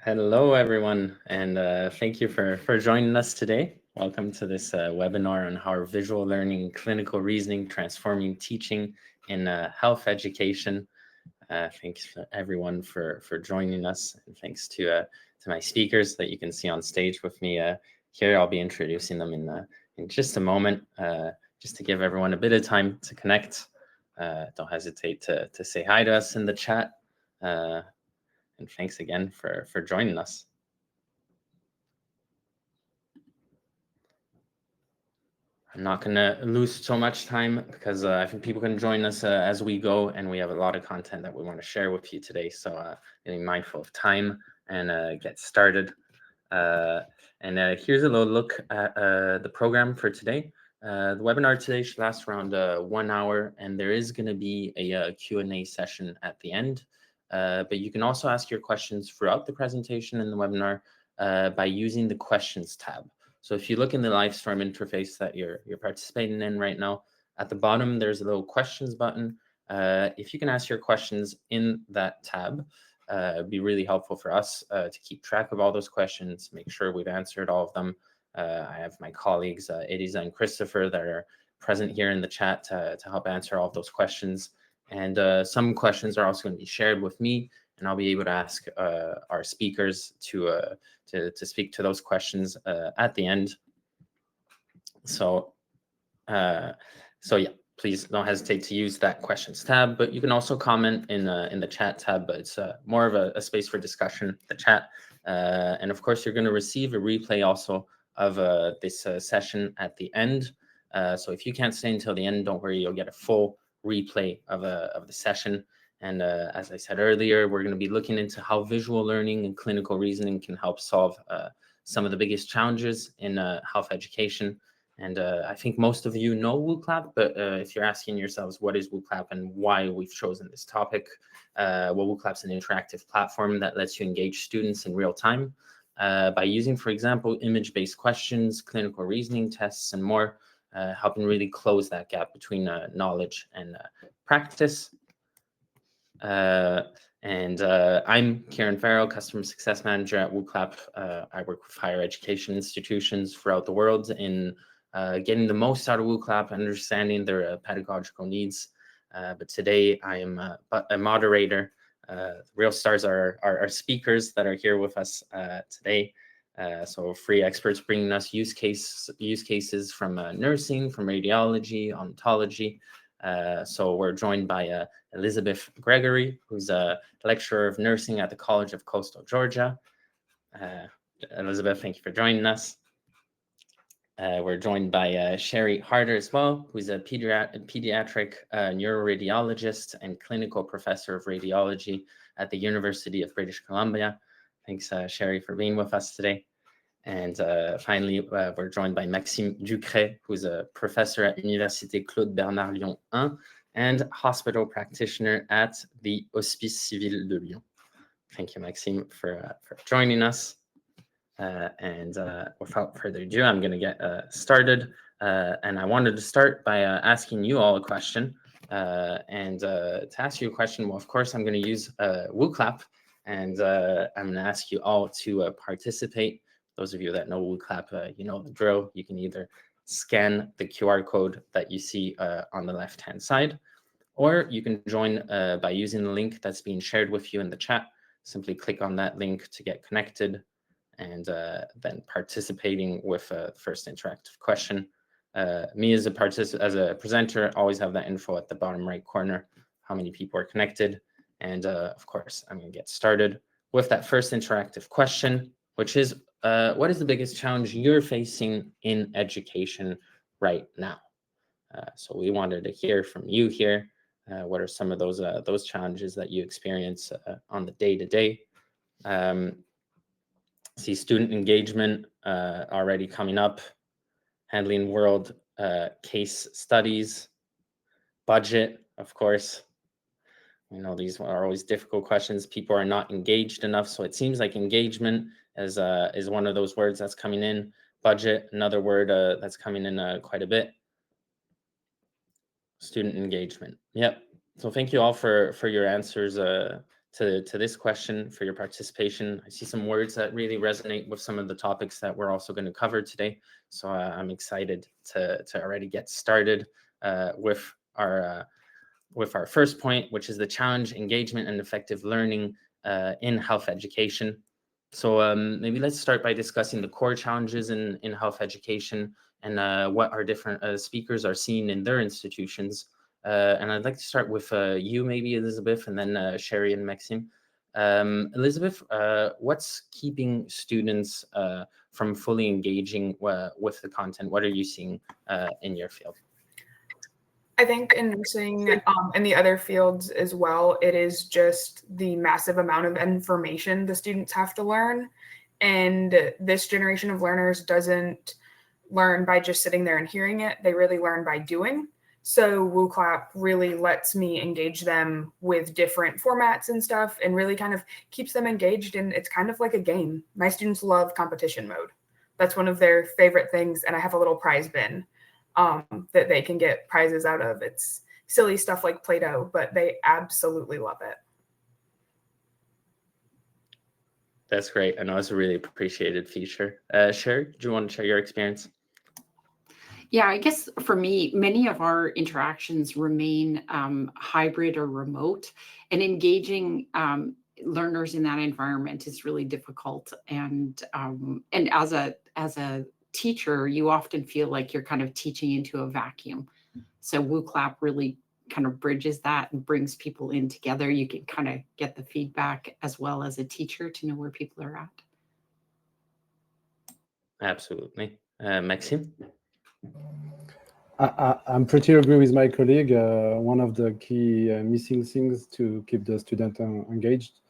Hello, everyone, and thank you for joining us today. Welcome to this webinar on how visual learning, clinical reasoning, transforming teaching in health education. Thanks for everyone for joining us, and thanks to my speakers that you can see on stage with me here. I'll be introducing them in just a moment, just to give everyone a bit of time to connect. Don't hesitate to say hi to us in the chat. And thanks again for joining us. I'm not going to lose so much time because I think people can join us as we go, and we have a lot of content that we want to share with you today. So being mindful of time and get started. Here's a little look at the program for today. The webinar today should last around 1 hour, and there is going to be a Q&A session at the end. But you can also ask your questions throughout the presentation and the webinar by using the questions tab. So if you look in the live stream interface that you're participating in right now, at the bottom, there's a little questions button. If you can ask your questions in that tab, it'd be really helpful for us to keep track of all those questions, make sure we've answered all of them. I have my colleagues, Elisa and Christopher, that are present here in the chat to help answer all of those questions. And some questions are also going to be shared with me, and I'll be able to ask our speakers to speak to those questions at the end. So yeah, please don't hesitate to use that questions tab, but you can also comment in the chat tab, but it's more of a space for discussion, the chat. And of course, you're going to receive a replay also of this session at the end. So if you can't stay until the end, don't worry, you'll get a full replay of the session. And as I said earlier, we're going to be looking into how visual learning and clinical reasoning can help solve some of the biggest challenges in health education. And I think most of you know Wooclap, but if you're asking yourselves what is Wooclap and why we've chosen this topic, well, Wooclap's an interactive platform that lets you engage students in real time by using, for example, image-based questions, clinical reasoning tests, and more, helping really close that gap between knowledge and practice. I'm Kieran Farrell, Customer Success Manager at Wooclap. I work with higher education institutions throughout the world in getting the most out of Wooclap, understanding their pedagogical needs. But today I am a moderator. The real stars are our speakers that are here with us today. So free experts bringing us use cases from nursing, from radiology, ontology. So we're joined by Elizabeth Gregory, who's a lecturer of nursing at the College of Coastal Georgia. Elizabeth, thank you for joining us. We're joined by Sheri Harder as well, who's a pediatric neuroradiologist and clinical professor of radiology at the University of British Columbia. Thanks, Sheri, for being with us today. And finally, we're joined by Maxime Ducret, who's a professor at Université Claude Bernard Lyon 1 and hospital practitioner at the Hospice Civil de Lyon. Thank you, Maxime, for joining us. And without further ado, I'm going to get started. And I wanted to start by asking you all a question. And to ask you a question, well, of course, I'm going to use Wooclap. And I'm going to ask you all to participate. Those of you that know Wooclap, you know the drill. You can either scan the QR code that you see on the left-hand side, or you can join by using the link that's being shared with you in the chat. Simply click on that link to get connected, and then participating with the first interactive question. Me as a presenter, always have that info at the bottom right corner, how many people are connected. And of course, I'm going to get started with that first interactive question, which is, what is the biggest challenge you're facing in education right now? So we wanted to hear from you here. What are some of those challenges that you experience on the day-to-day? See student engagement already coming up, handling world case studies, budget, of course. You know, these are always difficult questions. People are not engaged enough. So it seems like engagement is one of those words that's coming in. Budget, another word that's coming in quite a bit. Student engagement. Yep. So thank you all for your answers to this question for your participation. I see some words that really resonate with some of the topics that we're also going to cover today. So I'm excited to already get started with our first point, which is the challenge, engagement, and effective learning in health education. So maybe let's start by discussing the core challenges in health education and what our different speakers are seeing in their institutions. And I'd like to start with you, maybe Elizabeth, and then Sheri and Maxime. Elizabeth, what's keeping students from fully engaging with the content? What are you seeing in your field? I think in nursing and the other fields as well, it is just the massive amount of information the students have to learn. And this generation of learners doesn't learn by just sitting there and hearing it. They really learn by doing. So Wooclap really lets me engage them with different formats and stuff and really kind of keeps them engaged. And it's kind of like a game. My students love competition mode. That's one of their favorite things. And I have a little prize bin that they can get prizes out of. It's silly stuff like Play-Doh, but they absolutely love it. That's great. I know it's a really appreciated feature. Sheri, do you want to share your experience? Yeah, I guess for me, many of our interactions remain hybrid or remote, and engaging learners in that environment is really difficult. And as a teacher, you often feel like you're kind of teaching into a vacuum. So Wooclap really kind of bridges that and brings people in together. You can kind of get the feedback as well as a teacher to know where people are at. Absolutely. Maxime? I'm pretty agree with my colleague. One of the key missing things to keep the student engaged,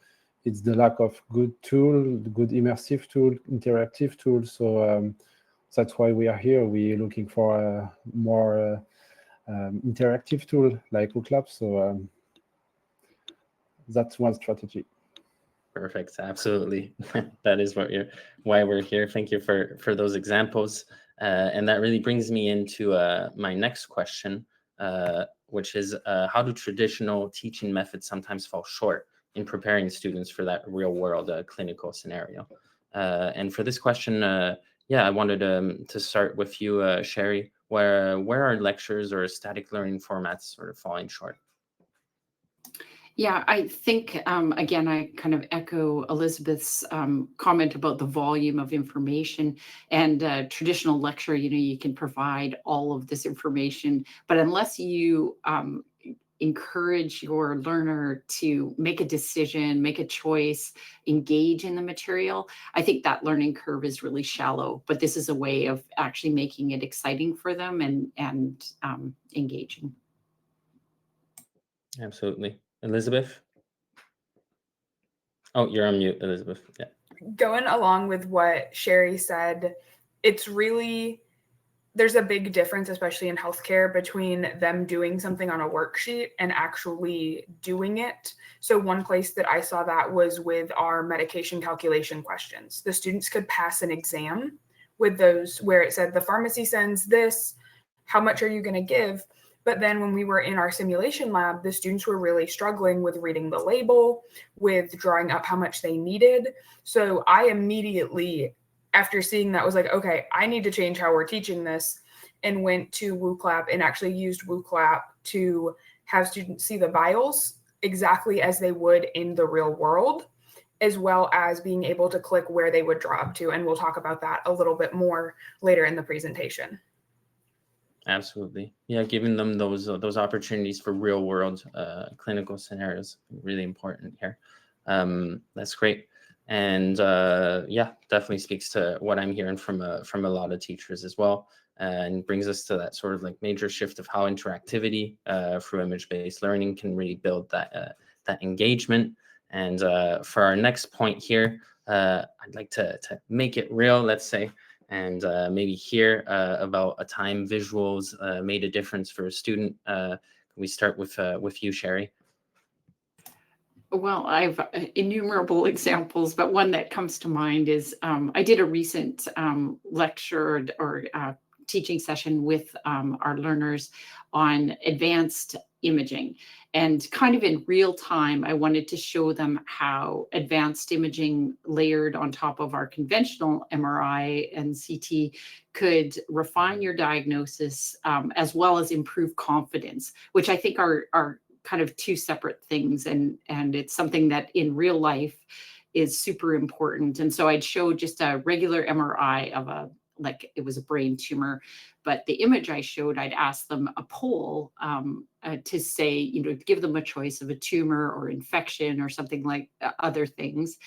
it's the lack of good tool, good immersive tool, interactive tool. So that's why we are here. We're looking for a more interactive tool like Wooclap. So that's one strategy. Perfect. Absolutely. That is why we're here. Thank you for those examples. And that really brings me into my next question, which is how do traditional teaching methods sometimes fall short in preparing students for that real world clinical scenario? And for this question, I wanted to start with you, Sheri. Where are lectures or static learning formats sort of falling short? Yeah, I think, again, I kind of echo Elizabeth's comment about the volume of information and traditional lecture, you can provide all of this information, but unless you encourage your learner to make a decision, make a choice, engage in the material, I think that learning curve is really shallow, but this is a way of actually making it exciting for them and engaging. Absolutely. Elizabeth? Oh, you're on mute, Elizabeth. Yeah. Going along with what Sheri said, there's a big difference, especially in healthcare, between them doing something on a worksheet and actually doing it. So one place that I saw that was with our medication calculation questions. The students could pass an exam with those where it said the pharmacy sends this, how much are you going to give? But then when we were in our simulation lab, the students were really struggling with reading the label, with drawing up how much they needed. So I immediately, after seeing that, was like, okay, I need to change how we're teaching this, and went to Wooclap and actually used Wooclap to have students see the vials exactly as they would in the real world, as well as being able to click where they would draw up to. And we'll talk about that a little bit more later in the presentation. Absolutely. Yeah, giving them those opportunities for real world clinical scenarios, really important here. That's great. And definitely speaks to what I'm hearing from a lot of teachers as well, and brings us to that sort of like major shift of how interactivity through image-based learning can really build that engagement. And for our next point here, I'd like to make it real, let's say, and maybe hear about a time visuals made a difference for a student. Can we start with you, Sheri? Well, I've innumerable examples, but one that comes to mind is I did a recent lecture or teaching session with our learners on advanced imaging. And kind of in real time, I wanted to show them how advanced imaging layered on top of our conventional MRI and CT could refine your diagnosis, as well as improve confidence, which I think are kind of two separate things. And it's something that in real life is super important. And so I'd show just a regular MRI of like it was a brain tumor, but the image I showed, I'd ask them a poll to say, give them a choice of a tumor or infection or something like other things.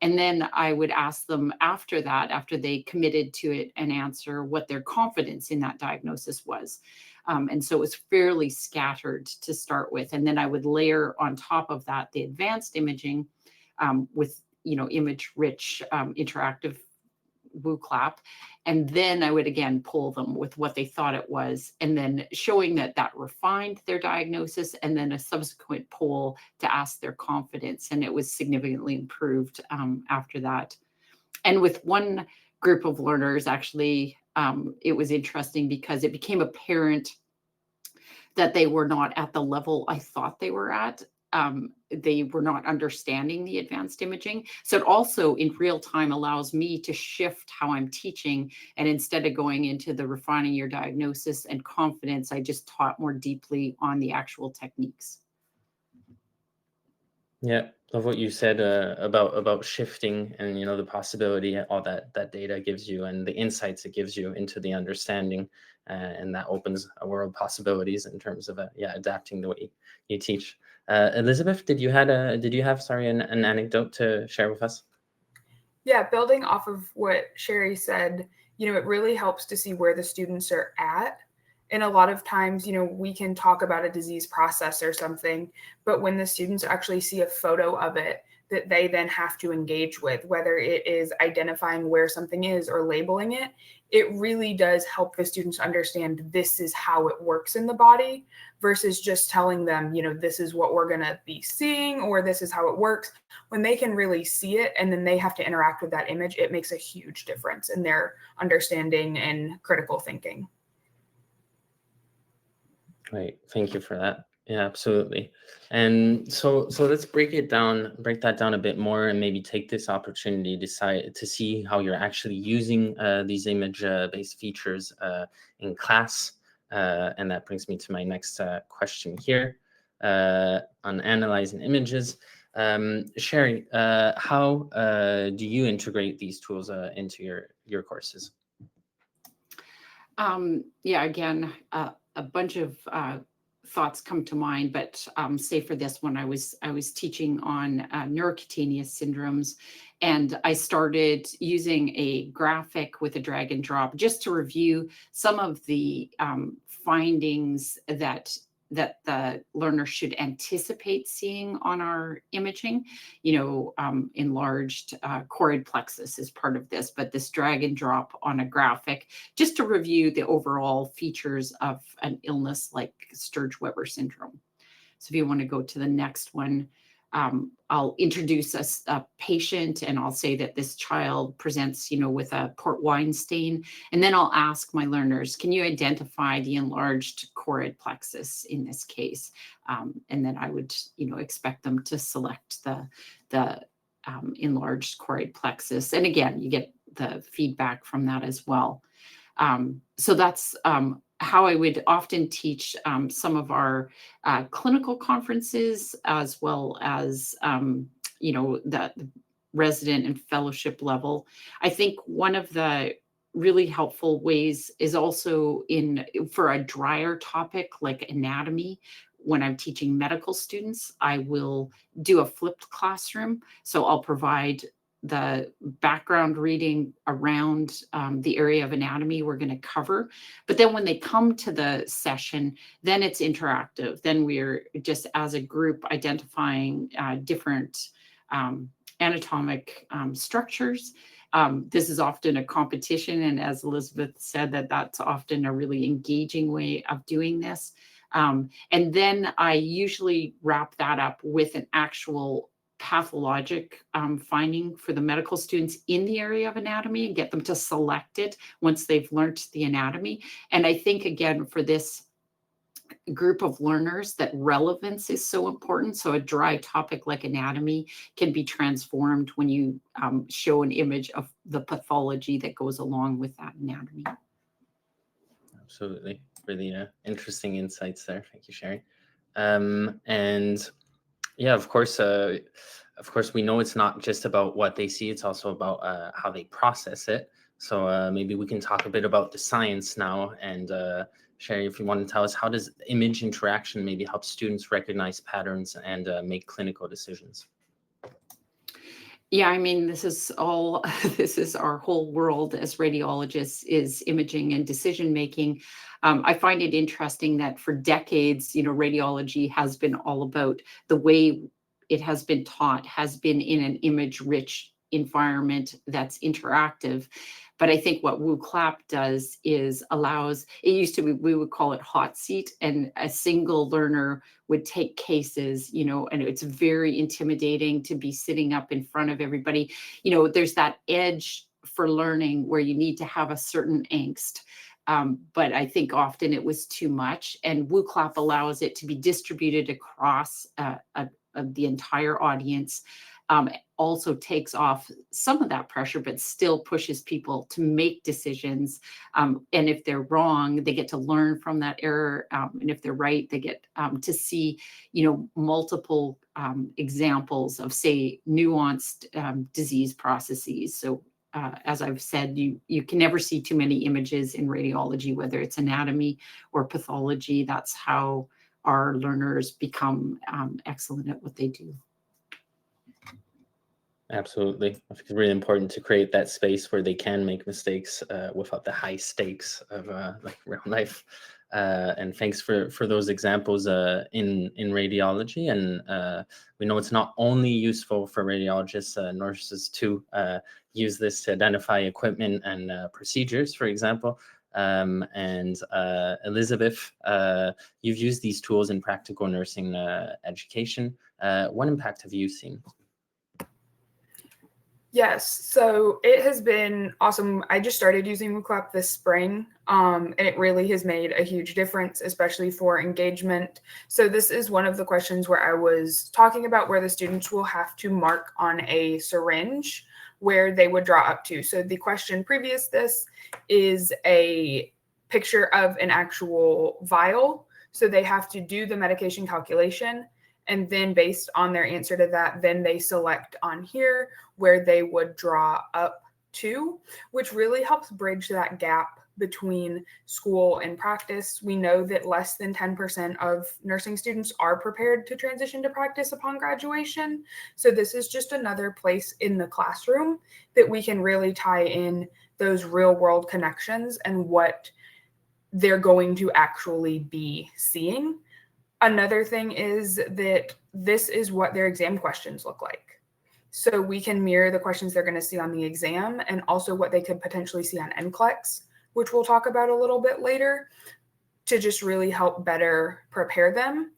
And then I would ask them after that, after they committed to it, and answer what their confidence in that diagnosis was. And so it was fairly scattered to start with. And then I would layer on top of that the advanced imaging with, image-rich interactive Wooclap. And then I would again poll them with what they thought it was, and then showing that refined their diagnosis, and then a subsequent poll to ask their confidence. And it was significantly improved after that. And with one group of learners, actually, it was interesting because it became apparent that they were not at the level I thought they were at. They were not understanding the advanced imaging. So it also in real time allows me to shift how I'm teaching. And instead of going into the refining your diagnosis and confidence, I just taught more deeply on the actual techniques. Yeah, love what you said about shifting and the possibility all that data gives you and the insights it gives you into the understanding, and that opens a world of possibilities in terms of adapting the way you teach. Elizabeth, did you have an anecdote to share with us? Yeah, building off of what Sheri said, it really helps to see where the students are at. And a lot of times, we can talk about a disease process or something, but when the students actually see a photo of it that they then have to engage with, whether it is identifying where something is or labeling it, it really does help the students understand this is how it works in the body versus just telling them, this is what we're going to be seeing or this is how it works. When they can really see it and then they have to interact with that image, it makes a huge difference in their understanding and critical thinking. Great, thank you for that. Yeah, absolutely. And so let's break that down a bit more, and maybe take this opportunity to see how you're actually using these image-based features in class. And that brings me to my next question here on analyzing images. Sheri, how do you integrate these tools into your courses? Again, a bunch of thoughts come to mind, but say for this one, I was teaching on neurocutaneous syndromes, and I started using a graphic with a drag and drop just to review some of the findings that the learner should anticipate seeing on our imaging. Enlarged choroid plexus is part of this, but this drag and drop on a graphic just to review the overall features of an illness like Sturge-Weber syndrome. So if you want to go to the next one, I'll introduce a patient, and I'll say that this child presents, with a port wine stain. And then I'll ask my learners, can you identify the enlarged choroid plexus in this case? And then I would, expect them to select the enlarged choroid plexus. And again, you get the feedback from that as well. So that's how I would often teach some of our clinical conferences, as well as, the resident and fellowship level. I think one of the really helpful ways is also for a drier topic like anatomy. When I'm teaching medical students, I will do a flipped classroom. So I'll provide the background reading around the area of anatomy we're going to cover. But then when they come to the session, then it's interactive. Then we're just as a group identifying different anatomic structures. This is often a competition. And as Elizabeth said, that's often a really engaging way of doing this. And then I usually wrap that up with an actual pathologic finding for the medical students in the area of anatomy, and get them to select it once they've learned the anatomy. And I think, again, for this group of learners that relevance is so important. So a dry topic like anatomy can be transformed when you show an image of the pathology that goes along with that anatomy. Absolutely. Really interesting insights there. Thank you, Sheri. And yeah, of course, we know it's not just about what they see, it's also about how they process it. So maybe we can talk a bit about the science now. And Sheri, if you want to tell us, how does image interaction maybe help students recognize patterns and make clinical decisions? Yeah, I mean, this is our whole world as radiologists, is imaging and decision making. I find it interesting that for decades, radiology has been all about the way it has been taught, has been in an image-rich environment that's interactive. But I think what Wooclap does is allows, it used to be, we would call it hot seat, and a single learner would take cases, and it's very intimidating to be sitting up in front of everybody. There's that edge for learning where you need to have a certain angst. But I think often it was too much, and Wooclap allows it to be distributed across the entire audience. Also takes off some of that pressure, but still pushes people to make decisions. And if they're wrong, they get to learn from that error. And if they're right, they get to see, multiple examples of, say, nuanced disease processes. So as I've said, you can never see too many images in radiology, whether it's anatomy or pathology. That's how our learners become excellent at what they do. Absolutely. I think it's really important to create that space where they can make mistakes without the high stakes of like real life. And thanks for those examples in radiology. And we know it's not only useful for radiologists, nurses too use this to identify equipment and procedures, for example. And Elizabeth, you've used these tools in practical nursing education. What impact have you seen? Yes, so it has been awesome. I just started using Wooclap this spring, and it really has made a huge difference, especially for engagement. So this is one of the questions where I was talking about where the students will have to mark on a syringe where they would draw up to. So the question previous this is a picture of an actual vial. So they have to do the medication calculation, and then based on their answer to that, then they select on here where they would draw up to, which really helps bridge that gap between school and practice. We know that less than 10% of nursing students are prepared to transition to practice upon graduation. So this is just another place in the classroom that we can really tie in those real world connections and what they're going to actually be seeing. Another thing is that this is what their exam questions look like. So we can mirror the questions they're going to see on the exam and also what they could potentially see on NCLEX, which we'll talk about a little bit later, to just really help better prepare them.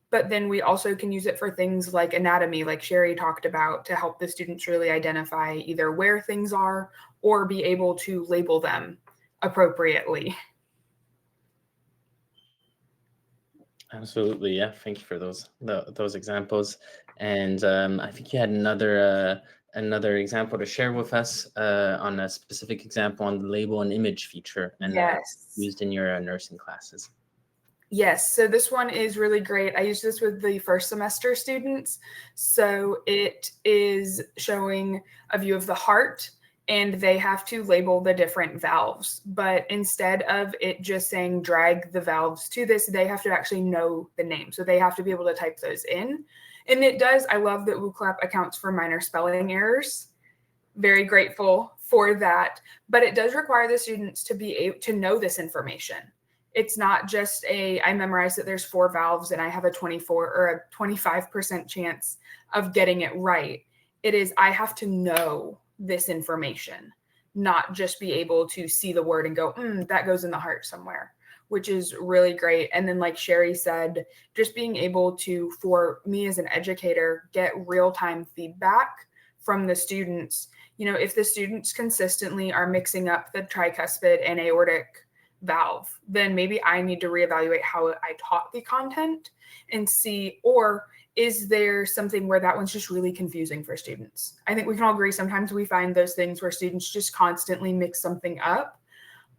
But then we also can use it for things like anatomy, like Sheri talked about, to help the students really identify either where things are or be able to label them appropriately. Absolutely, yeah. Thank you for those examples. And I think you had another example to share with us on a specific example on the label and image feature, and Yes. used in your nursing classes. Yes, so this one is really great. I used this with the first semester students. So it is showing a view of the heart, and they have to label the different valves. But instead of it just saying drag the valves to this, they have to actually know the name. So they have to be able to type those in. And it does, I love that Wooclap accounts for minor spelling errors. Very grateful for that. But it does require the students to be able to know this information. It's not just I memorized that there's 4 valves and I have a 24 or a 25% chance of getting it right. It is, I have to know this information, not just be able to see the word and go, that goes in the heart somewhere, which is really great. And then like Sheri said, just being able to, for me as an educator, get real-time feedback from the students. If the students consistently are mixing up the tricuspid and aortic valve, then maybe I need to reevaluate how I taught the content and see, or is there something where that one's just really confusing for students? I think we can all agree sometimes we find those things where students just constantly mix something up.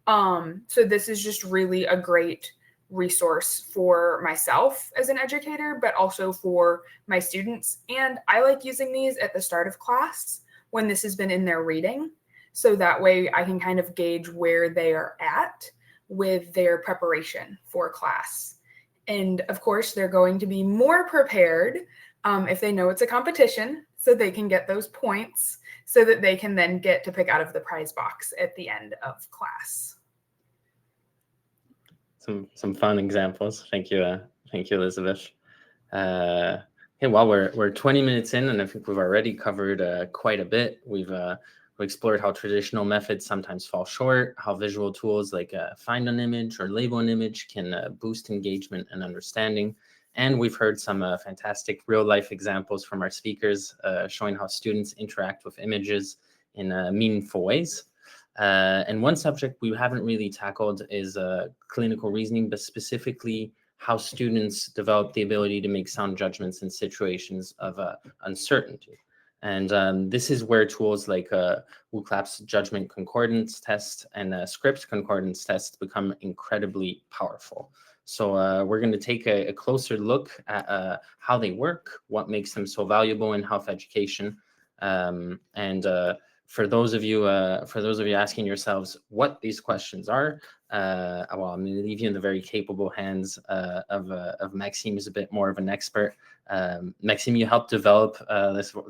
So this is just really a great resource for myself as an educator, but also for my students. And I like using these at the start of class when this has been in their reading. So that way I can kind of gauge where they are at with their preparation for class. And of course, they're going to be more prepared if they know it's a competition, so they can get those points so that they can then get to pick out of the prize box at the end of class. Some fun examples. Thank you, Elizabeth. Okay, well, we're 20 minutes in, and I think we've already covered quite a bit. We've explored how traditional methods sometimes fall short, how visual tools like find an image or label an image can boost engagement and understanding. And we've heard some fantastic real-life examples from our speakers showing how students interact with images in meaningful ways. And one subject we haven't really tackled is clinical reasoning, but specifically how students develop the ability to make sound judgments in situations of uncertainty. And this is where tools like Wooclap's judgment concordance test and script concordance test become incredibly powerful. So we're going to take a closer look at how they work, what makes them so valuable in health education, for those of you asking yourselves what these questions are, well, I'm going to leave you in the very capable hands of Maxime, who's a bit more of an expert. Maxime, you helped develop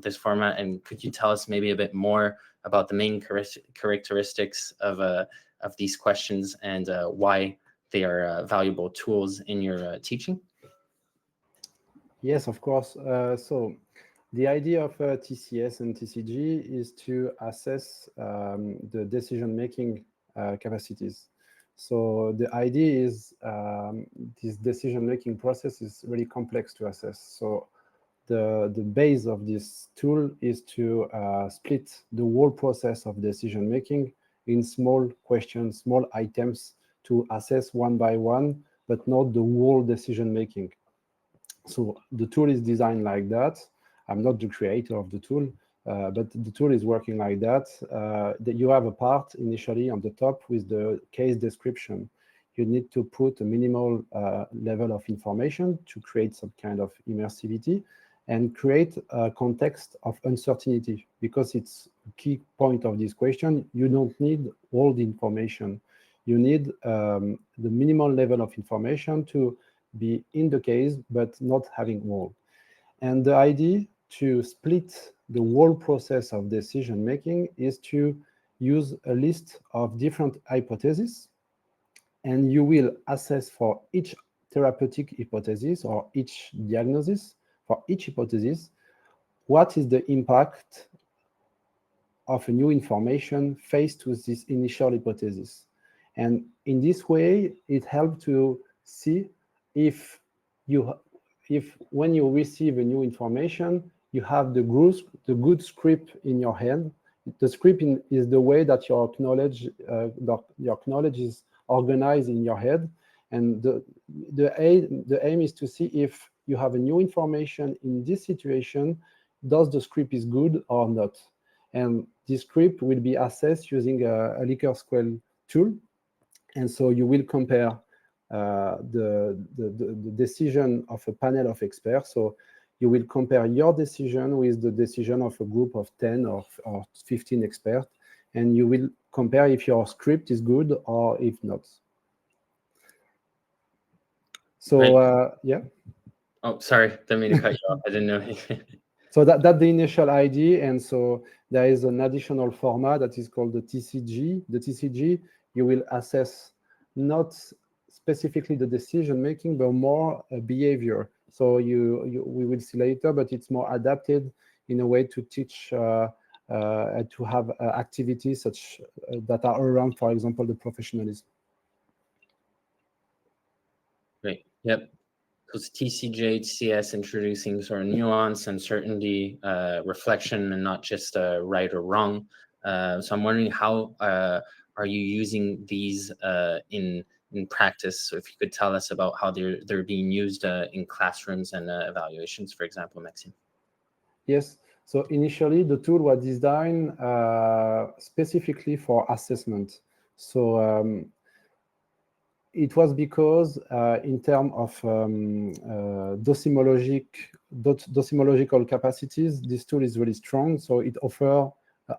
this format, and could you tell us maybe a bit more about the main characteristics of these questions and why they are valuable tools in your teaching? Yes, of course. So the idea of TCS and TCJ is to assess the decision-making capacities. So the idea is this decision-making process is really complex to assess. So the base of this tool is to split the whole process of decision-making in small questions, small items to assess one by one, but not the whole decision-making. So the tool is designed like that. I'm not the creator of the tool, but the tool is working like that. That you have a part initially on the top with the case description. You need to put a minimal level of information to create some kind of immersivity and create a context of uncertainty, because it's a key point of this question. You don't need all the information. You need the minimal level of information to be in the case, but not having all. And the idea to split the whole process of decision making is to use a list of different hypotheses, and you will assess for each therapeutic hypothesis or each diagnosis, for each hypothesis, what is the impact of a new information faced with this initial hypothesis. And in this way, it helps to see if when you receive a new information, you have the good script in your head. The script is the way that your knowledge is organized in your head. And the aim is to see if you have a new information in this situation, does the script is good or not? And this script will be assessed using a Likert scale tool. And so you will compare the decision of a panel of experts. So you will compare your decision with the decision of a group of 10 or 15 experts, and you will compare if your script is good or if not. So, yeah. Oh, sorry, didn't mean to cut you off. I didn't know. So that's the initial idea, and so there is an additional format that is called the TCJ. The TCJ, you will assess not specifically the decision making, but more behavior. So we will see later, but it's more adapted in a way to teach to have activities such that are around, for example, the professionalism. Great. Yep. So it's TCJ, TCS introducing sort of nuance, uncertainty, reflection, and not just right or wrong. So I'm wondering how are you using these in practice? So if you could tell us about how they're being used in classrooms and evaluations, for example, Maxime. Yes. So initially, the tool was designed specifically for assessment. So it was because in terms of dosimological capacities, this tool is really strong. So it offers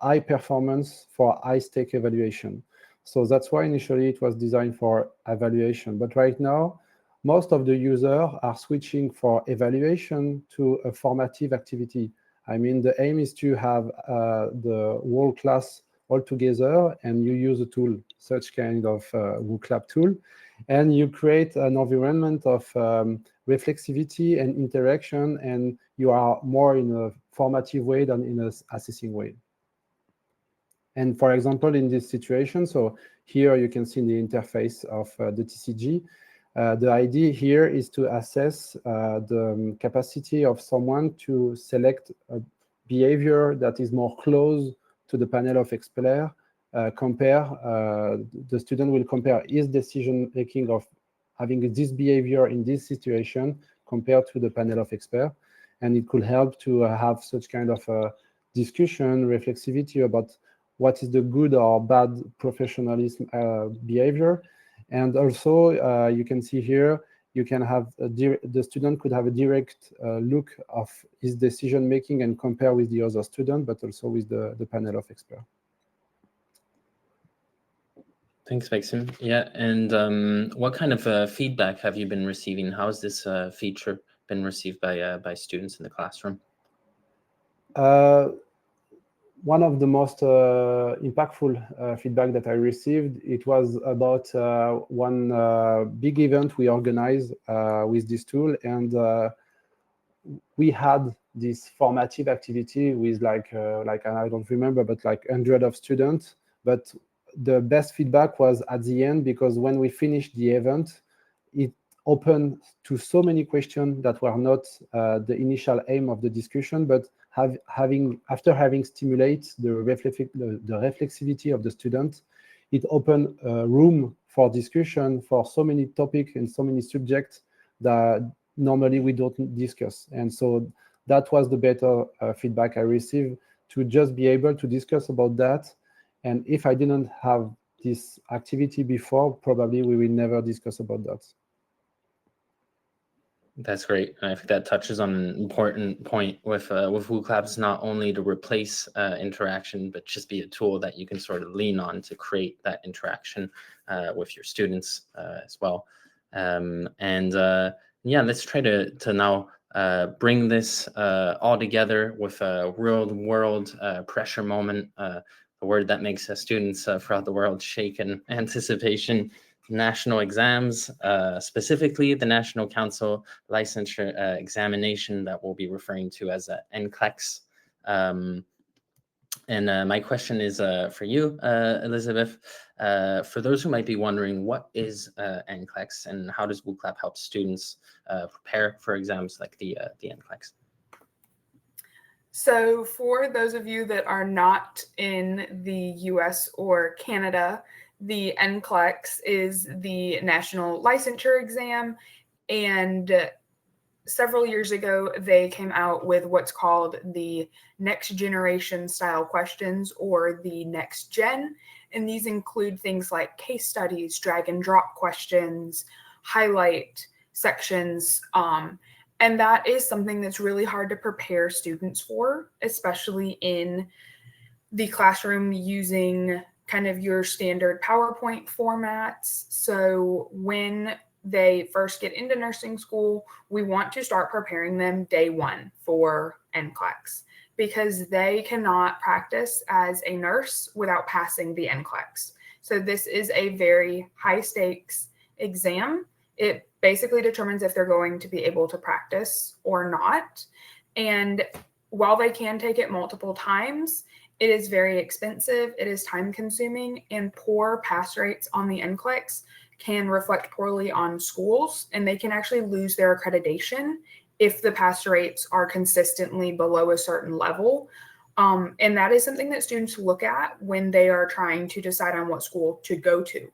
high performance for high-stake evaluation. So that's why initially it was designed for evaluation. But right now, most of the users are switching for evaluation to a formative activity. I mean, the aim is to have the whole class all together, and you use a tool, such kind of Wooclap tool, and you create an environment of reflexivity and interaction, and you are more in a formative way than in an assessing way. And for example, in this situation, so here you can see the interface of the TCG. The idea here is to assess the capacity of someone to select a behavior that is more close to the panel of experts. The student will compare his decision making of having this behavior in this situation compared to the panel of experts. And it could help to have such kind of discussion, reflexivity about what is the good or bad professionalism behavior. And also, you can see here, you can have the student could have a direct look of his decision making and compare with the other student, but also with the panel of experts. Thanks, Maxime. Yeah, and what kind of feedback have you been receiving? How has this feature been received by students in the classroom? One of the most impactful feedback that I received, it was about one big event we organized with this tool, and we had this formative activity with like I don't remember, but like 100 of students. But the best feedback was at the end, because when we finished the event, it opened to so many questions that were not the initial aim of the discussion, but after having stimulated the reflexivity of the student, it opened room for discussion for so many topics and so many subjects that normally we don't discuss. And so that was the better feedback I received, to just be able to discuss about that. And if I didn't have this activity before, probably we will never discuss about that. That's great. And I think that touches on an important point with Wooclap. It's not only to replace interaction, but just be a tool that you can sort of lean on to create that interaction with your students as well. Yeah, let's try to now bring this all together with a real-world pressure moment, the word that makes students throughout the world shake in anticipation. National exams, specifically the National Council Licensure Examination that we'll be referring to as NCLEX. My question is for you, Elizabeth. For those who might be wondering, what is NCLEX, and how does Wooclap help students prepare for exams like the NCLEX? So for those of you that are not in the US or Canada, the NCLEX is the national licensure exam, and several years ago, they came out with what's called the next generation style questions, or the next gen. And these include things like case studies, drag and drop questions, highlight sections. And that is something that's really hard to prepare students for, especially in the classroom using kind of your standard PowerPoint formats. So when they first get into nursing school, we want to start preparing them day one for NCLEX, because they cannot practice as a nurse without passing the NCLEX. So this is a very high stakes exam. It basically determines if they're going to be able to practice or not. And while they can take it multiple times, it is very expensive, it is time consuming, and poor pass rates on the NCLEX can reflect poorly on schools, and they can actually lose their accreditation if the pass rates are consistently below a certain level. And that is something that students look at when they are trying to decide on what school to go to.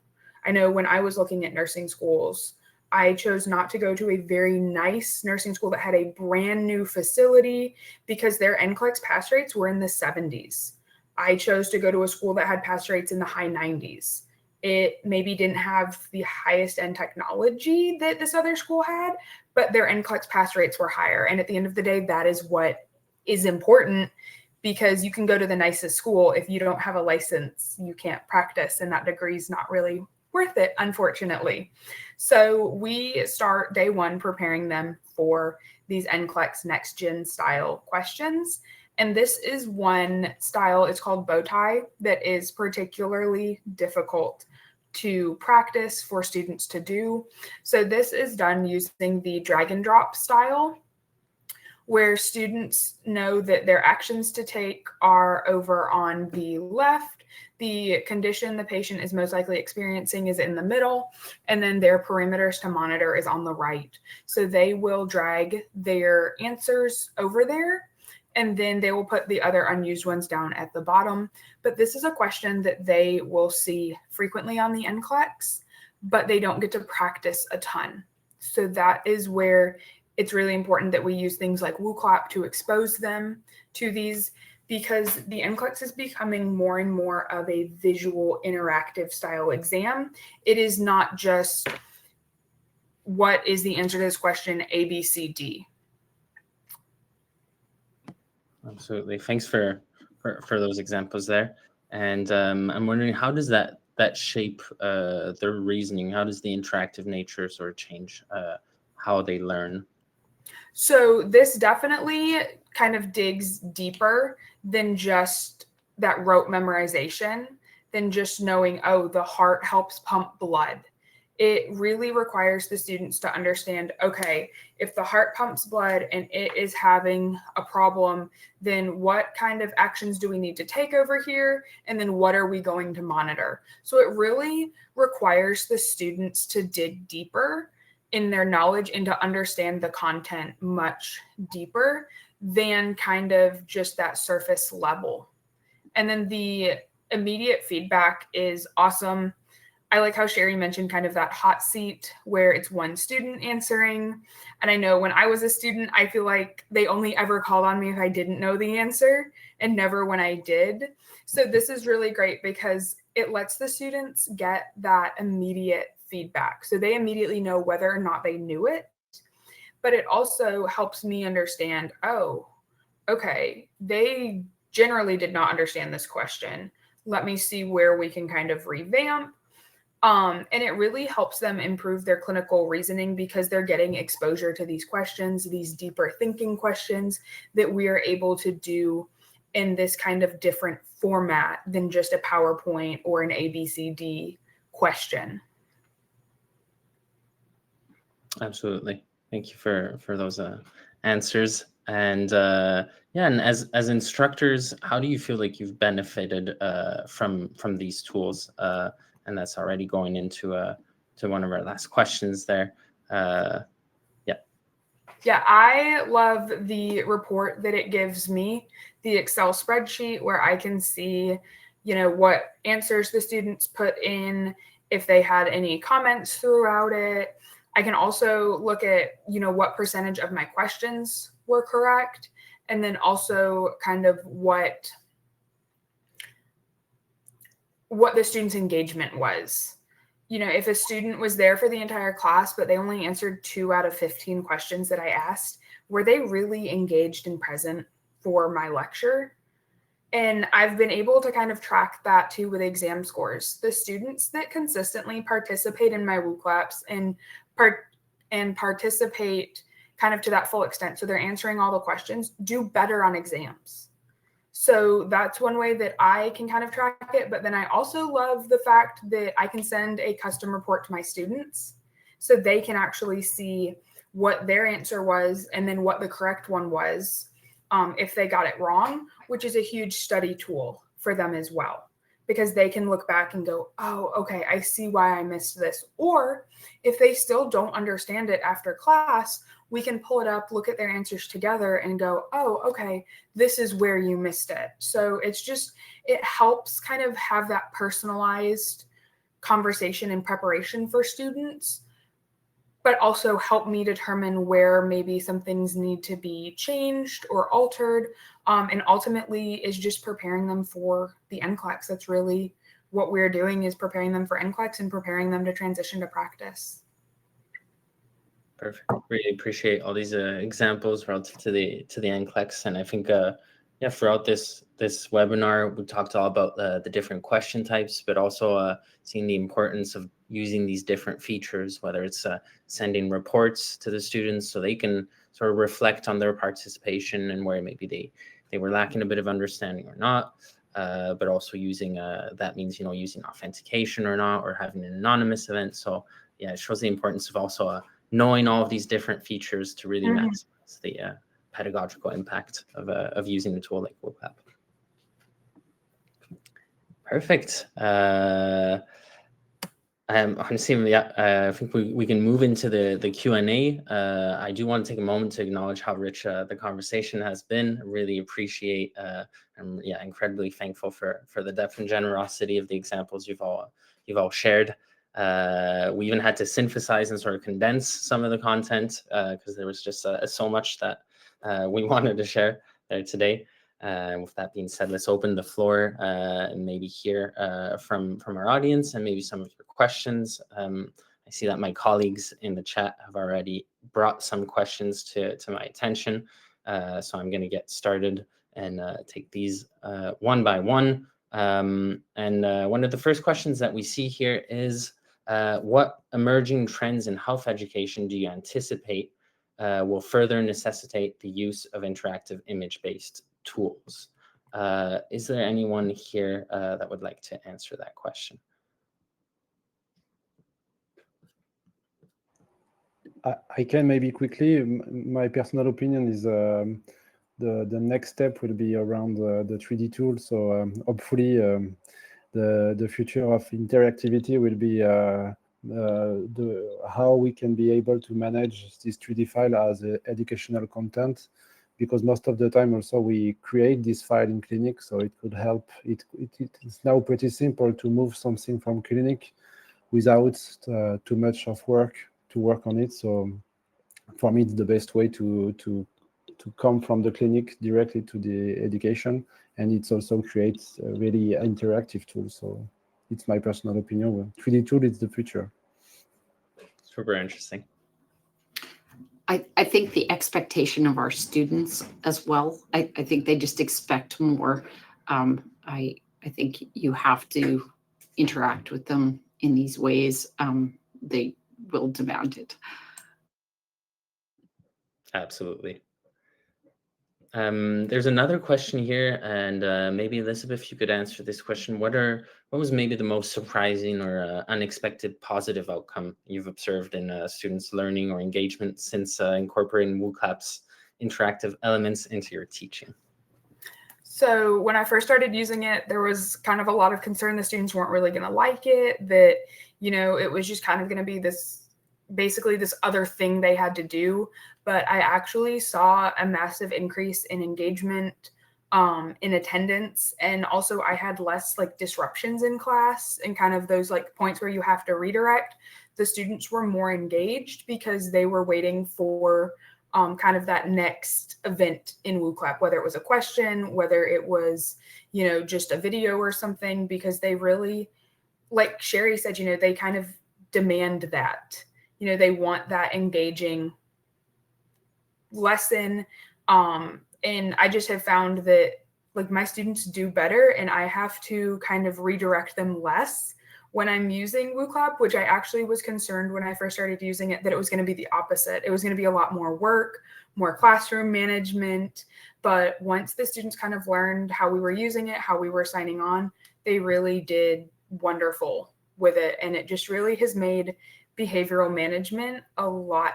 I know when I was looking at nursing schools, I chose not to go to a very nice nursing school that had a brand new facility because their NCLEX pass rates were in the 70s. I chose to go to a school that had pass rates in the high 90s. It maybe didn't have the highest end technology that this other school had, but their NCLEX pass rates were higher. And at the end of the day, that is what is important, because you can go to the nicest school. If you don't have a license, you can't practice, and that degree is not really worth it, unfortunately. So we start day one preparing them for these NCLEX next gen style questions. And this is one style, it's called bow tie, that is particularly difficult to practice for students to do. So this is done using the drag and drop style, where students know that their actions to take are over on the left, the condition the patient is most likely experiencing is in the middle, and then their parameters to monitor is on the right. So they will drag their answers over there, and then they will put the other unused ones down at the bottom. But this is a question that they will see frequently on the NCLEX, but they don't get to practice a ton. So that is where it's really important that we use things like Wooclap to expose them to these, because the NCLEX is becoming more and more of a visual interactive style exam. It is not just what is the answer to this question, A, B, C, D. Absolutely. Thanks for those examples there. And I'm wondering, how does that shape their reasoning? How does the interactive nature sort of change how they learn? So this definitely kind of digs deeper than just that rote memorization, than just knowing, oh, the heart helps pump blood. It really requires the students to understand, okay, if the heart pumps blood and it is having a problem, then what kind of actions do we need to take over here? And then what are we going to monitor? So it really requires the students to dig deeper in their knowledge and to understand the content much deeper than kind of just that surface level. And then the immediate feedback is awesome. I like how Sheri mentioned kind of that hot seat where it's one student answering. And I know when I was a student, I feel like they only ever called on me if I didn't know the answer and never when I did. So this is really great because it lets the students get that immediate feedback. So they immediately know whether or not they knew it. But it also helps me understand, oh, okay, they generally did not understand this question. Let me see where we can kind of revamp. And it really helps them improve their clinical reasoning because they're getting exposure to these questions, these deeper thinking questions that we are able to do in this kind of different format than just a PowerPoint or an ABCD question. Absolutely. Thank you for those answers. And yeah, and as instructors, how do you feel like you've benefited from these tools? And that's already going into to one of our last questions there. Yeah, I love the report that it gives me, the Excel spreadsheet where I can see, you know, what answers the students put in, if they had any comments throughout it. I can also look at, you know, what percentage of my questions were correct, and then also kind of what the student's engagement was. You know, if a student was there for the entire class, but they only answered 2 out of 15 questions that I asked, were they really engaged and present for my lecture? And I've been able to kind of track that too with exam scores. The students that consistently participate in my Wooclaps and participate kind of to that full extent, so they're answering all the questions, do better on exams. So that's one way that I can kind of track it. But then I also love the fact that I can send a custom report to my students so they can actually see what their answer was and then what the correct one was if they got it wrong, which is a huge study tool for them as well, because they can look back and go, oh, okay, I see why I missed this. Or if they still don't understand it after class, we can pull it up, look at their answers together and go, oh, okay, this is where you missed it. So it's just, it helps kind of have that personalized conversation and preparation for students, but also help me determine where maybe some things need to be changed or altered. And ultimately is just preparing them for the NCLEX. That's really what we're doing, is preparing them for NCLEX and preparing them to transition to practice. Perfect. Really appreciate all these examples relative to the NCLEX. And I think yeah, throughout this webinar, we talked all about the different question types, but also seeing the importance of using these different features, whether it's sending reports to the students so they can sort of reflect on their participation and where maybe they were lacking a bit of understanding or not, but also using that means, you know, using authentication or not, or having an anonymous event. So yeah, it shows the importance of also knowing all of these different features to really maximize the pedagogical impact of using a tool like Wooclap. Perfect. Honestly, yeah, I think we can move into the Q&A. I do want to take a moment to acknowledge how rich the conversation has been. I really appreciate, I'm yeah, incredibly thankful for the depth and generosity of the examples you've all shared. We even had to synthesize and sort of condense some of the content because there was just so much that we wanted to share there today. With that being said, let's open the floor and maybe hear from our audience and maybe some of your questions. I see that my colleagues in the chat have already brought some questions to my attention. So I'm going to get started and take these one by one. And one of the first questions that we see here is, what emerging trends in health education do you anticipate will further necessitate the use of interactive image-based tools? Is there anyone here that would like to answer that question? I can maybe quickly. My personal opinion is the next step will be around the 3D tool. So hopefully the future of interactivity will be how we can be able to manage this 3D file as educational content, because most of the time also we create this file in clinic, so it could help. It's now pretty simple to move something from clinic without too much of work to work on it. So for me, it's the best way to come from the clinic directly to the education, and it also creates a really interactive tool. So it's my personal opinion. 3D tool is the future. Super interesting. I think the expectation of our students as well, I think they just expect more. I think you have to interact with them in these ways. They will demand it. Absolutely. There's another question here, and maybe Elizabeth, you could answer this question. What was maybe the most surprising or unexpected positive outcome you've observed in students' learning or engagement since incorporating Wooclap's interactive elements into your teaching? So when I first started using it, there was kind of a lot of concern the students weren't really going to like it, that, you know, it was just kind of going to be basically this other thing they had to do. But I actually saw a massive increase in engagement, in attendance, and also I had less like disruptions in class and kind of those like points where you have to redirect. The students were more engaged because they were waiting for kind of that next event in Wooclap, whether it was a question, whether it was, you know, just a video or something, because they really, like Sheri said, you know, they kind of demand that, you know, they want that engaging lesson. And I just have found that like my students do better, and I have to kind of redirect them less when I'm using Wooclap, which I actually was concerned when I first started using it that it was going to be the opposite. It was going to be a lot more work, more classroom management. But once the students kind of learned how we were using it, how we were signing on, they really did wonderful with it. And it just really has made behavioral management a lot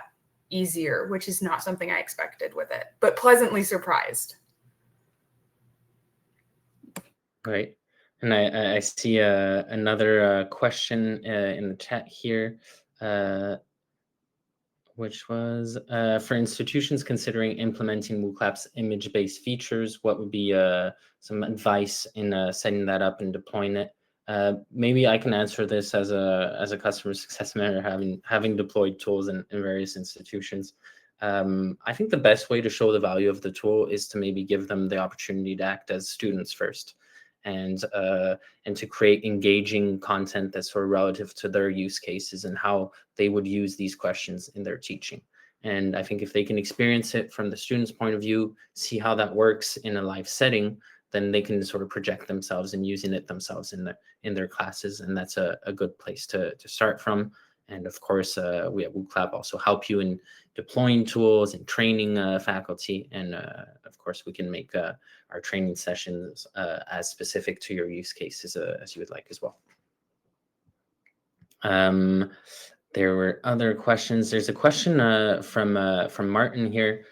easier, which is not something I expected with it, but pleasantly surprised. Great. And I see another question in the chat here. which was for institutions considering implementing Wooclap's image-based features, what would be some advice in setting that up and deploying it? Maybe I can answer this as a customer success manager, having deployed tools in various institutions. I think the best way to show the value of the tool is to maybe give them the opportunity to act as students first, and to create engaging content that's sort of relative to their use cases and how they would use these questions in their teaching. And I think if they can experience it from the student's point of view, see how that works in a live setting, then they can sort of project themselves and using it themselves in their classes. And that's a good place to start from. And of course, we at Wooclap also help you in deploying tools and training faculty. And of course, we can make our training sessions as specific to your use cases as you would like as well. There were other questions. There's a question from Martin here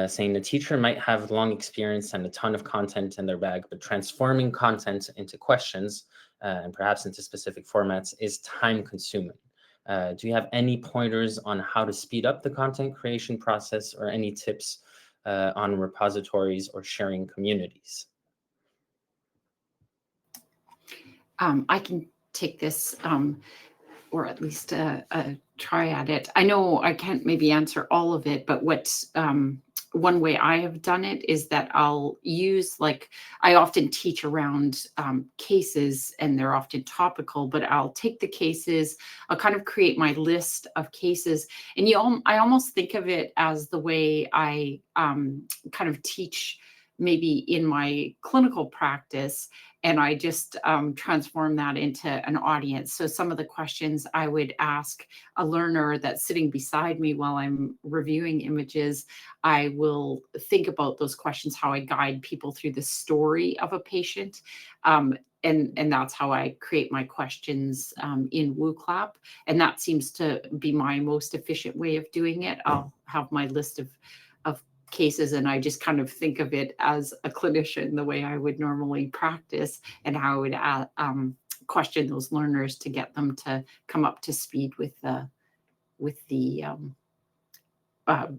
saying the teacher might have long experience and a ton of content in their bag, but transforming content into questions and perhaps into specific formats is time consuming. Do you have any pointers on how to speed up the content creation process, or any tips on repositories or sharing communities? I can take this, or at least try at it. I know I can't maybe answer all of it, but what's one way I have done it is that I'll use, like, I often teach around cases, and they're often topical, but I'll take the cases, I'll kind of create my list of cases, and I almost think of it as the way I kind of teach maybe in my clinical practice, and I just transform that into an audience. So some of the questions I would ask a learner that's sitting beside me while I'm reviewing images, I will think about those questions, how I guide people through the story of a patient. And that's how I create my questions in Wooclap. And that seems to be my most efficient way of doing it. I'll have my list of cases, and I just kind of think of it as a clinician, the way I would normally practice, and how I would question those learners to get them to come up to speed with the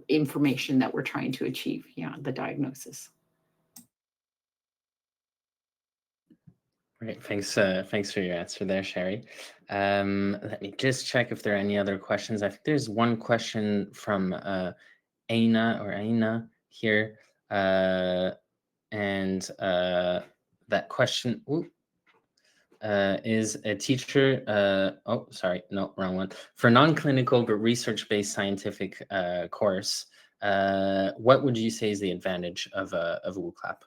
information that we're trying to achieve. Yeah, the diagnosis. Great, thanks for your answer there, Sheri. Let me just check if there are any other questions. I think there's one question from Aina here, and that question is a teacher. Oh, sorry, no, wrong one. For non-clinical but research-based scientific course, what would you say is the advantage of Wooclap?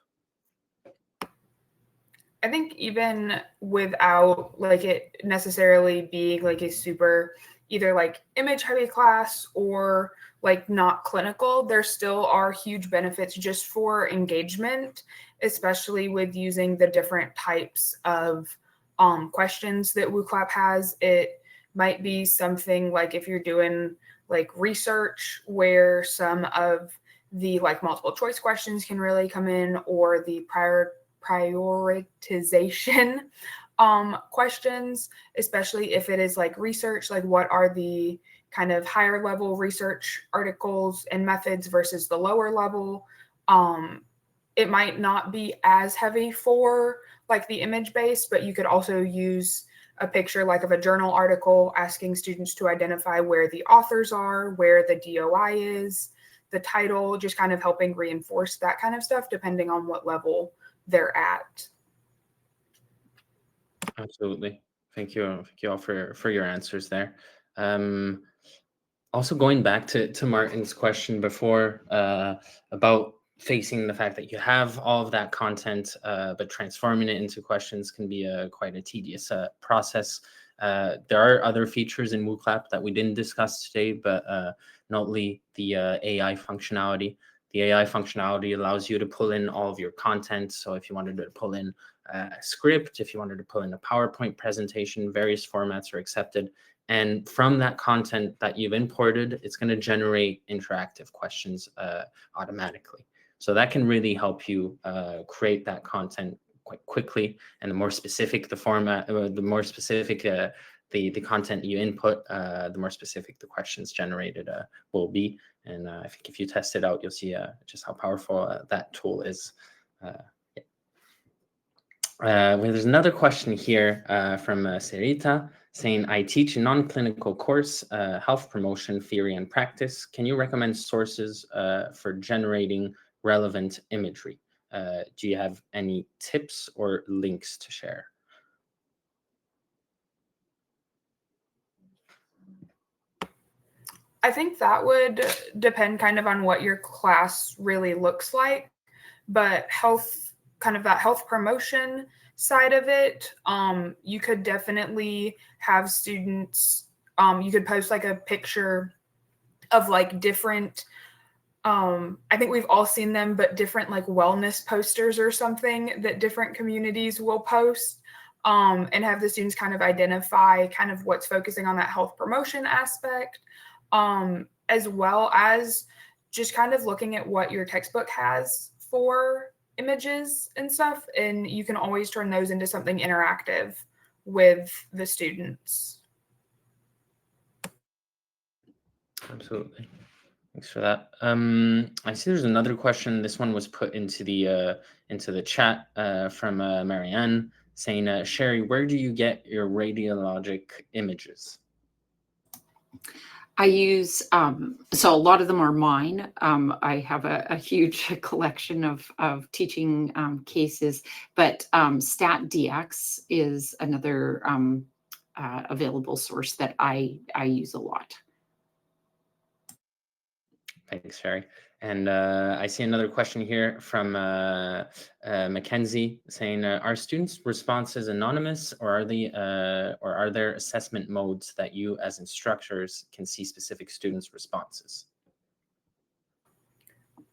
I think even without like it necessarily being like a super either like image heavy class or like not clinical, there still are huge benefits just for engagement, especially with using the different types of questions that Wooclap has. It might be something like if you're doing like research where some of the like multiple choice questions can really come in, or the prioritization questions, especially if it is like research, like what are the kind of higher level research articles and methods versus the lower level. It might not be as heavy for like the image based, but you could also use a picture like of a journal article, asking students to identify where the authors are, where the DOI is, the title, just kind of helping reinforce that kind of stuff depending on what level they're at. Absolutely. Thank you all for your answers there. Also going back to Martin's question before about facing the fact that you have all of that content, but transforming it into questions can be quite a tedious process. There are other features in Wooclap that we didn't discuss today, but notably the AI functionality. The AI functionality allows you to pull in all of your content. So if you wanted to pull in a script, if you wanted to pull in a PowerPoint presentation, various formats are accepted. And from that content that you've imported, it's going to generate interactive questions automatically. So that can really help you create that content quite quickly. And the more specific the format, the more specific the content you input, the more specific the questions generated will be. And I think if you test it out, you'll see just how powerful that tool is. Well, there's another question here from Sarita saying, I teach a non-clinical course, health promotion theory and practice. Can you recommend sources for generating relevant imagery? Do you have any tips or links to share? I think that would depend kind of on what your class really looks like, but kind of that health promotion side of it, you could definitely have students, you could post like a picture of like different, I think we've all seen them, but different like wellness posters or something that different communities will post, and have the students kind of identify kind of what's focusing on that health promotion aspect, as well as just kind of looking at what your textbook has for images and stuff. And you can always turn those into something interactive with the students. Absolutely. Thanks for that. I see there's another question. This one was put into the chat from Marianne saying, Sheri, where do you get your radiologic images? I use, so a lot of them are mine. I have a huge collection of teaching cases, but StatDX is another available source that I use a lot. Thanks, Sheri. And I see another question here from Mackenzie saying, are students' responses anonymous, or are there assessment modes that you as instructors can see specific students' responses?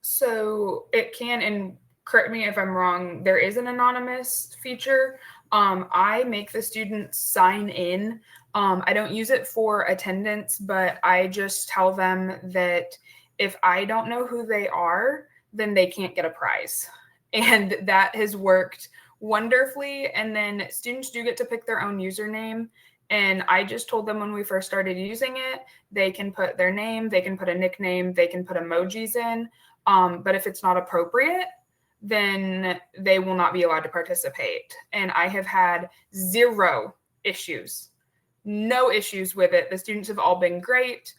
So it can, and correct me if I'm wrong, there is an anonymous feature. I make the students sign in. I don't use it for attendance, but I just tell them that if I don't know who they are, then they can't get a prize. And that has worked wonderfully. And then students do get to pick their own username. And I just told them when we first started using it, they can put their name, they can put a nickname, they can put emojis in. But if it's not appropriate, then they will not be allowed to participate. And I have had zero issues, no issues with it. The students have all been great.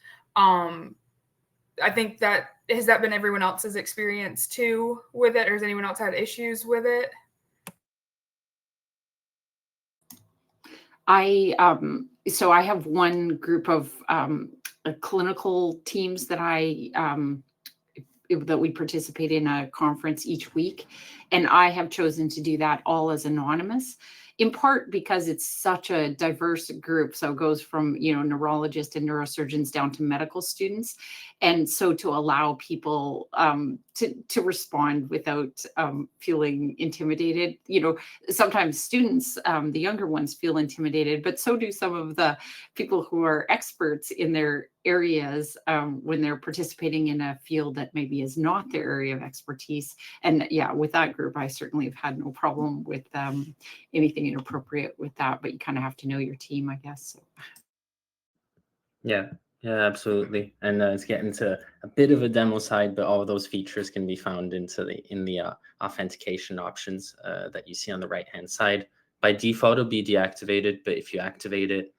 I think has that been everyone else's experience too with it, or has anyone else had issues with it? So I have one group of clinical teams that that we participate in a conference each week, and I have chosen to do that all as anonymous, in part because it's such a diverse group. So it goes from, neurologists and neurosurgeons down to medical students. And so to allow people to respond without feeling intimidated, sometimes students, the younger ones, feel intimidated, but so do some of the people who are experts in their areas when they're participating in a field that maybe is not their area of expertise. And yeah, with that group, I certainly have had no problem with anything inappropriate with that, but you kind of have to know your team, I guess. So. Yeah, absolutely. And it's getting to a bit of a demo side, but all of those features can be found in the authentication options that you see on the right-hand side. By default, it'll be deactivated, but if you activate it,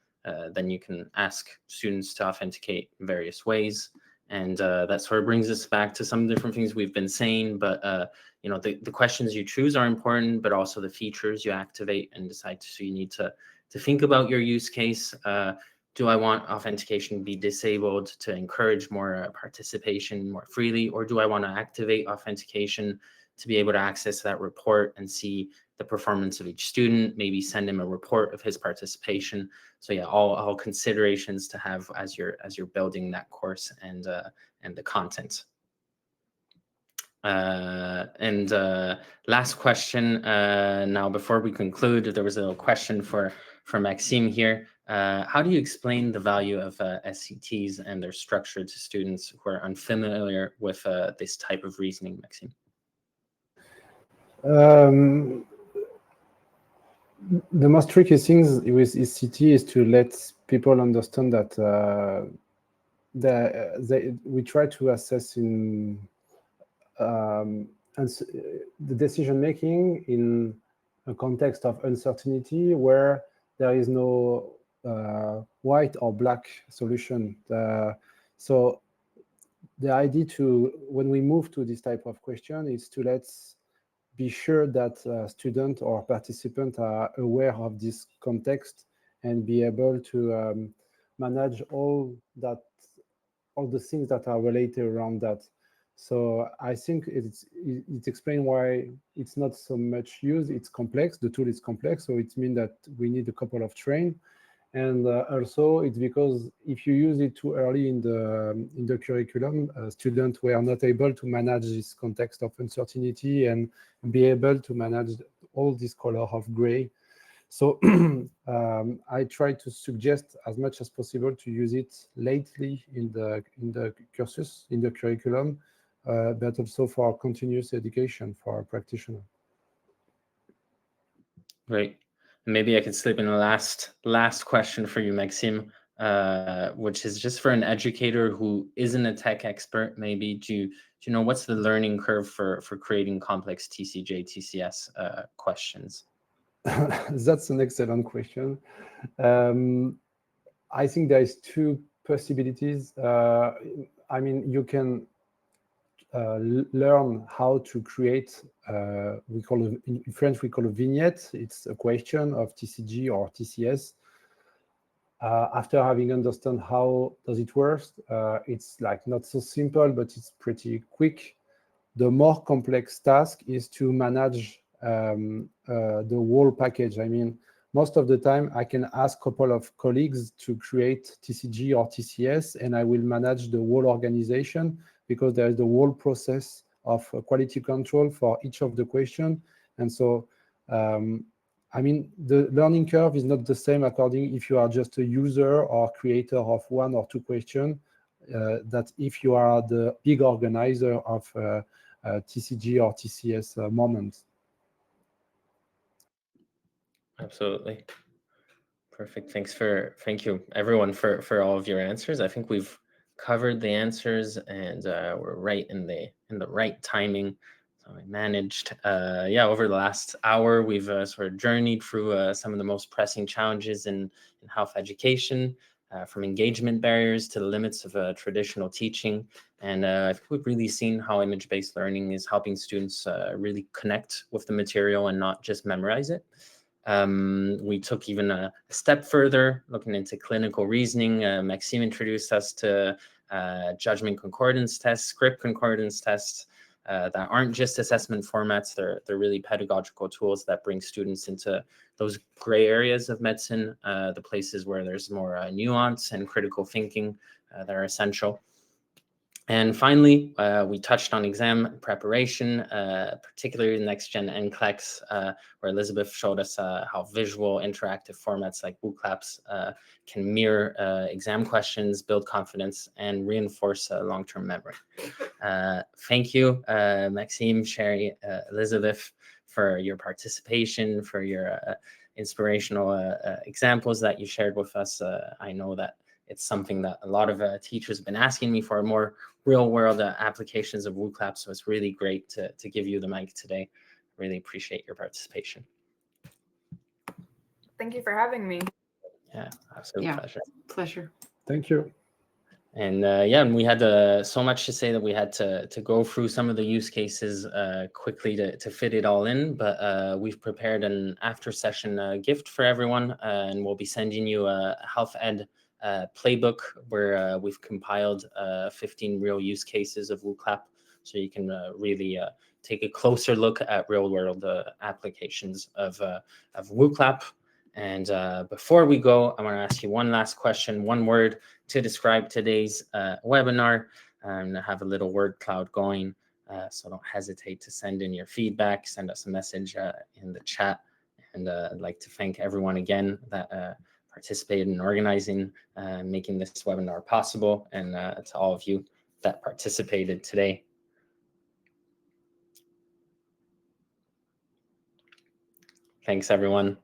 then you can ask students to authenticate in various ways. And that sort of brings us back to some different things we've been saying, but the questions you choose are important, but also the features you activate and decide to. So you need to think about your use case. Do I want authentication to be disabled to encourage more participation more freely, or do I want to activate authentication to be able to access that report and see the performance of each student, maybe send him a report of his participation? So yeah, all considerations to have as you're building that course and the content. Last question now before we conclude, there was a question for Maxime here. How do you explain the value of SCTs and their structure to students who are unfamiliar with this type of reasoning, Maxime? The most tricky things with ECT is to let people understand that we try to assess in the decision making in a context of uncertainty where there is no white or black solution. So the idea when we move to this type of question is to let's be sure that student or participant are aware of this context and be able to manage all the things that are related around that. So I think it explains why it's not so much used. It's complex. The tool is complex, so it means that we need a couple of train. And also, it's because if you use it too early in the curriculum, students were not able to manage this context of uncertainty and be able to manage all this color of gray. So I try to suggest as much as possible to use it lately in the courses, in the curriculum, but also for continuous education for a practitioner. Great. Maybe I could slip in a last question for you, Maxime, which is just for an educator who isn't a tech expert. Maybe do you know what's the learning curve for creating complex TCJ, TCS questions? That's an excellent question. I think there is two possibilities. I mean, you can learn how to create, in French, we call a vignette. It's a question of TCG or TCS. After having understand how does it work, it's like not so simple, but it's pretty quick. The more complex task is to manage the whole package. I mean, most of the time I can ask a couple of colleagues to create TCG or TCS, and I will manage the whole organization because there is the whole process of quality control for each of the questions. And so, I mean, the learning curve is not the same according if you are just a user or creator of one or two questions, that if you are the big organizer of TCG or TCS moments. Absolutely. Perfect. Thank you everyone for all of your answers. I think we've covered the answers and we're right in the right timing. So we managed, over the last hour, we've sort of journeyed through some of the most pressing challenges in health education, from engagement barriers to the limits of traditional teaching. And I think we've really seen how image-based learning is helping students really connect with the material and not just memorize it. We took even a step further, looking into clinical reasoning. Maxime introduced us to judgment concordance tests, script concordance tests that aren't just assessment formats. They're really pedagogical tools that bring students into those gray areas of medicine, the places where there's more nuance and critical thinking that are essential. And finally, we touched on exam preparation, particularly next-gen NCLEX, where Elizabeth showed us how visual interactive formats like Wooclaps can mirror exam questions, build confidence, and reinforce long-term memory. Thank you, Maxime, Sheri, Elizabeth, for your participation, for your inspirational examples that you shared with us. I know that it's something that a lot of teachers have been asking me for, more real-world applications of Wooclap. So it's really great to give you the mic today. Really appreciate your participation. Thank you for having me. Yeah, absolute pleasure. Thank you. And and we had so much to say that we had to go through some of the use cases quickly to fit it all in. But we've prepared an after-session gift for everyone, and we'll be sending you a health ed playbook where we've compiled 15 real use cases of Wooclap, so you can really take a closer look at real-world applications of Wooclap. And before we go, I want to ask you one last question, one word to describe today's webinar, and have a little word cloud going. So don't hesitate to send in your feedback, send us a message in the chat. And I'd like to thank everyone again that participated in organizing, making this webinar possible, and to all of you that participated today. Thanks, everyone.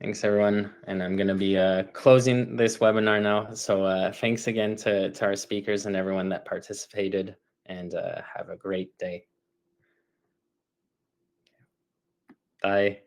Thanks, everyone. And I'm going to be closing this webinar now. So thanks again to our speakers and everyone that participated, and have a great day. Bye.